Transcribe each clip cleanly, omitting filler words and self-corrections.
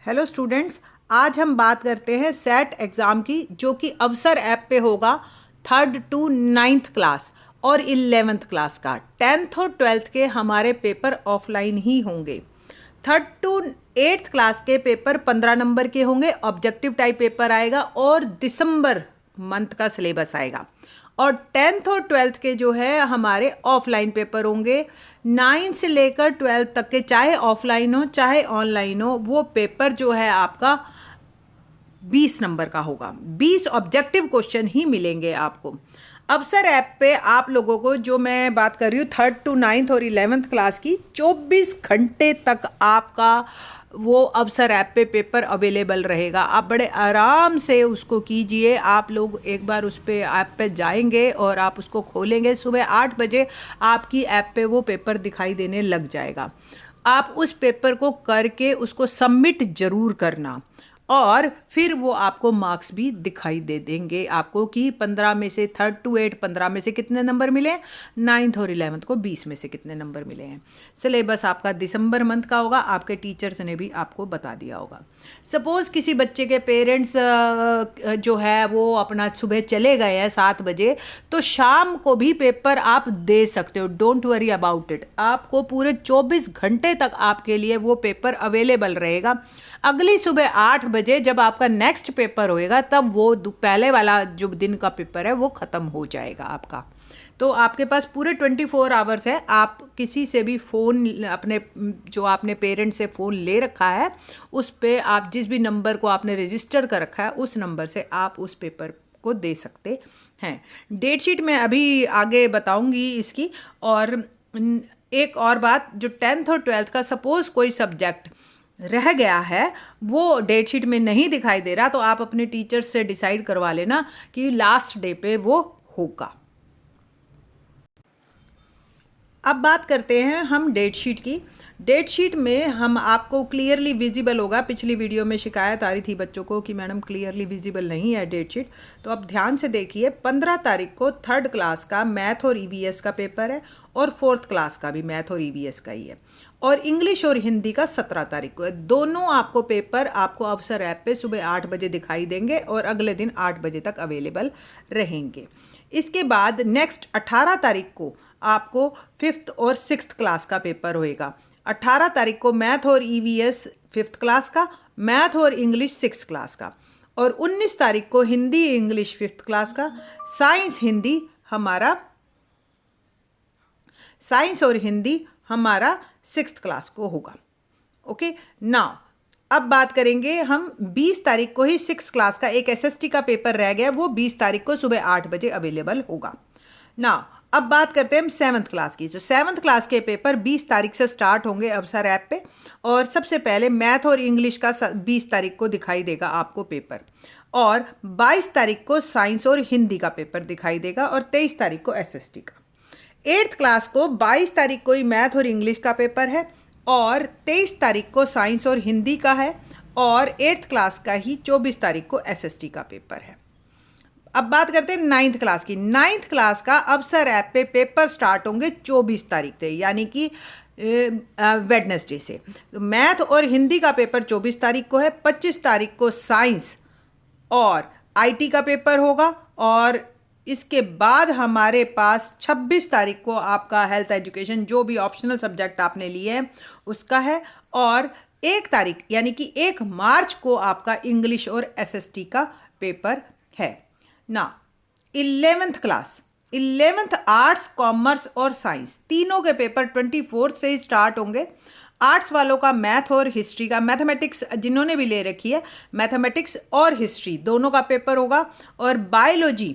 Hello students, आज हम बात करते हैं सेट एग्ज़ाम की, जो कि अवसर ऐप पे होगा 3rd to 9th क्लास और 11th क्लास का। 10th और 12th के हमारे पेपर ऑफलाइन ही होंगे। 3rd to 8th क्लास के पेपर 15 नंबर के होंगे, ऑब्जेक्टिव टाइप पेपर आएगा और दिसंबर मंथ का सिलेबस आएगा। और 10th और 12th के जो है हमारे ऑफलाइन पेपर होंगे। 9 से लेकर 12 तक के, चाहे ऑफलाइन हो चाहे ऑनलाइन हो, वो पेपर जो है आपका 20 नंबर का होगा। 20 ऑब्जेक्टिव क्वेश्चन ही मिलेंगे आपको। अवसर ऐप पे आप लोगों को, जो मैं बात कर रही हूँ 3rd to 9th और 11th क्लास की, 24 घंटे तक आपका वो अवसर ऐप पे पेपर अवेलेबल रहेगा। आप बड़े आराम से उसको कीजिए। आप लोग एक बार उस पे ऐप पे जाएंगे और आप उसको खोलेंगे, सुबह 8 बजे आपकी ऐप पे वो पेपर दिखाई देने लग जाएगा। आप उस पेपर को करके उसको सबमिट ज़रूर करना और फिर वो आपको मार्क्स भी दिखाई दे देंगे आपको कि 15 में से 3rd to 8 15 में से कितने नंबर मिले, 9th और 11th को 20 में से कितने नंबर मिले हैं। सिलेबस आपका दिसंबर मंथ का होगा, आपके टीचर्स ने भी आपको बता दिया होगा। सपोज़ किसी बच्चे के पेरेंट्स जो है वो अपना सुबह चले गए हैं 7 बजे, तो शाम को भी पेपर आप दे सकते हो। Don't worry about it. आपको पूरे 24 घंटे तक आपके लिए वो पेपर अवेलेबल रहेगा। अगली सुबह 8 बजे जब आपका नेक्स्ट पेपर होएगा, तब वो पहले वाला जो दिन का पेपर है वो ख़त्म हो जाएगा आपका। तो आपके पास पूरे 24 आवर्स है। आप किसी से भी फ़ोन, अपने जो आपने पेरेंट्स से फ़ोन ले रखा है, उस पे आप जिस भी नंबर को आपने रजिस्टर कर रखा है, उस नंबर से आप उस पेपर को दे सकते हैं। डेट शीट मैं अभी आगे बताऊंगी इसकी। और एक और बात, जो 10th और 12th का सपोज़ कोई सब्जेक्ट रह गया है, वो डेट शीट में नहीं दिखाई दे रहा, तो आप अपने टीचर्स से डिसाइड करवा लेना कि लास्ट डे पे वो होगा। अब बात करते हैं हम डेट शीट की। डेट शीट में हम आपको क्लियरली विजिबल होगा। पिछली वीडियो में शिकायत आ रही थी बच्चों को कि मैडम क्लियरली विजिबल नहीं है डेट शीट, तो अब ध्यान से देखिए। 15 तारीख को 3rd क्लास का मैथ और ईवीएस का पेपर है और 4th क्लास का भी मैथ और ईवीएस का ही है। और इंग्लिश और हिंदी का 17 तारीख को है। दोनों आपको पेपर आपको अवसर ऐप पे सुबह 8 बजे दिखाई देंगे और अगले दिन 8 बजे तक अवेलेबल रहेंगे। इसके बाद नेक्स्ट 18 तारीख को आपको 5th और 6th क्लास का पेपर होएगा। 18 तारीख को मैथ और ईवीएस 5th क्लास का, मैथ और इंग्लिश 6th क्लास का। और 19 तारीख को हिंदी इंग्लिश 5th क्लास का, साइंस और हिंदी हमारा 6th क्लास को होगा। ओके, नाउ अब बात करेंगे हम 20 तारीख को ही 6th क्लास का एक एसएसटी का पेपर रह गया, वो 20 तारीख को सुबह 8 बजे अवेलेबल होगा। नाउ अब बात करते हैं हम 7th क्लास की। तो 7th क्लास के पेपर 20 तारीख से स्टार्ट होंगे अवसर ऐप पे। और सबसे पहले मैथ और इंग्लिश का 20 तारीख को दिखाई देगा आपको पेपर, और 22 तारीख को साइंस और हिंदी का पेपर दिखाई देगा, और 23 तारीख को एसएसटी का। 8th क्लास को 22 तारीख को ही मैथ और इंग्लिश का पेपर है, और 23 तारीख को साइंस और हिंदी का है, और 8th क्लास का ही 24 तारीख को एसएसटी का पेपर है। अब बात करते हैं 9th क्लास की। 9th क्लास का अवसर ऐप पे पेपर स्टार्ट होंगे 24 तारीख से, यानी कि वेडनेसडे से। तो मैथ और हिंदी का पेपर 24 तारीख को है। 25 तारीख को साइंस और आईटी का पेपर होगा, और इसके बाद हमारे पास 26 तारीख को आपका हेल्थ एजुकेशन, जो भी ऑप्शनल सब्जेक्ट आपने लिए हैं उसका है, और 1 तारीख यानी कि 1 मार्च को आपका इंग्लिश और एसएसटी का पेपर है ना। 11th class, 11th arts, commerce और साइंस, तीनों के पेपर 24 से ही स्टार्ट होंगे। आर्ट्स वालों का मैथ और हिस्ट्री का, मैथमेटिक्स जिन्होंने भी ले रखी है, मैथमेटिक्स और हिस्ट्री दोनों का पेपर होगा, और बायोलॉजी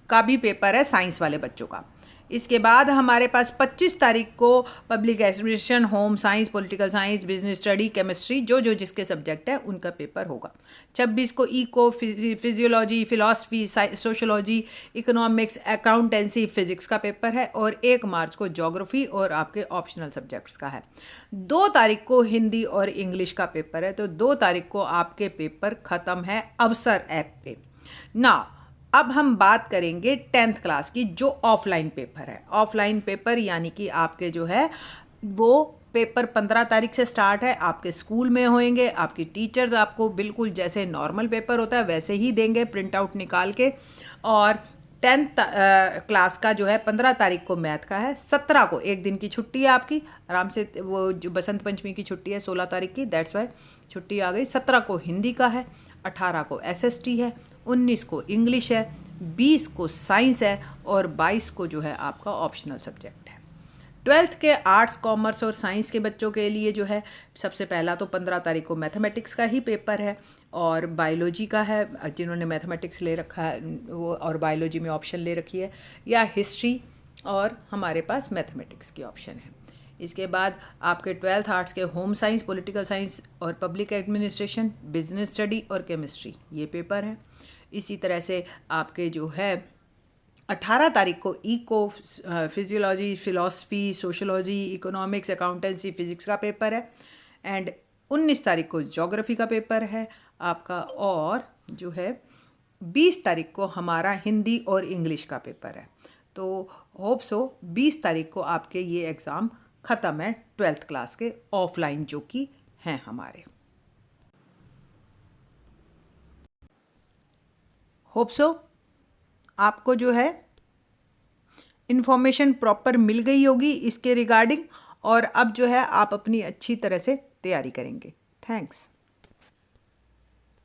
का भी पेपर है साइंस वाले बच्चों का। इसके बाद हमारे पास 25 तारीख को public administration, home science, political science, business study, chemistry, जो जो जिसके सब्जेक्ट है उनका पेपर होगा। 26 को eco, physiology, philosophy, sociology, economics, accountancy, physics का पेपर है, और 1 मार्च को ज्योग्राफी और आपके ऑप्शनल सब्जेक्ट्स का है। 2 तारीख को हिंदी और इंग्लिश का पेपर है, तो 2 तारीख को आपके पेपर ख़त्म है अवसर ऐप पे ना। अब हम बात करेंगे 10th क्लास की, जो ऑफलाइन पेपर है। ऑफलाइन पेपर यानी कि आपके जो है वो पेपर 15 तारीख से स्टार्ट है, आपके स्कूल में होंगे, आपकी टीचर्स आपको बिल्कुल जैसे नॉर्मल पेपर होता है वैसे ही देंगे प्रिंट आउट निकाल के। और 10th क्लास का जो है 15 तारीख को मैथ का है, 17 को एक दिन की छुट्टी है आपकी आराम से, वो जो बसंत पंचमी की छुट्टी है 16 तारीख की, दैट्स वाई छुट्टी आ गई। 17 को हिंदी का है, 18 को एसएसटी है, 19 को इंग्लिश है, 20 को साइंस है और 22 को जो है आपका ऑप्शनल सब्जेक्ट है। 12th के आर्ट्स कॉमर्स और साइंस के बच्चों के लिए जो है सबसे पहला तो 15 तारीख को मैथमेटिक्स का ही पेपर है और बायोलॉजी का है, जिन्होंने मैथमेटिक्स ले रखा है वो और बायोलॉजी में ऑप्शन ले रखी है, या हिस्ट्री और हमारे पास मैथमेटिक्स की ऑप्शन है। इसके बाद आपके 12th आर्ट्स के होम साइंस, पॉलिटिकल साइंस और पब्लिक एडमिनिस्ट्रेशन, बिजनेस स्टडी और केमिस्ट्री ये पेपर है। इसी तरह से आपके जो है 18 तारीख को eco, physiology, philosophy, sociology, economics, accountancy, physics का पेपर है। एंड 19 तारीख को ज्योग्राफी का पेपर है आपका, और जो है 20 तारीख को हमारा हिंदी और इंग्लिश का पेपर है। तो होप सो 20 तारीख को आपके ये एग्ज़ाम ख़त्म है 12th क्लास के ऑफलाइन जो कि हैं हमारे। होप सो आपको जो है इन्फॉर्मेशन प्रॉपर मिल गई होगी इसके रिगार्डिंग, और अब जो है आप अपनी अच्छी तरह से तैयारी करेंगे। थैंक्स।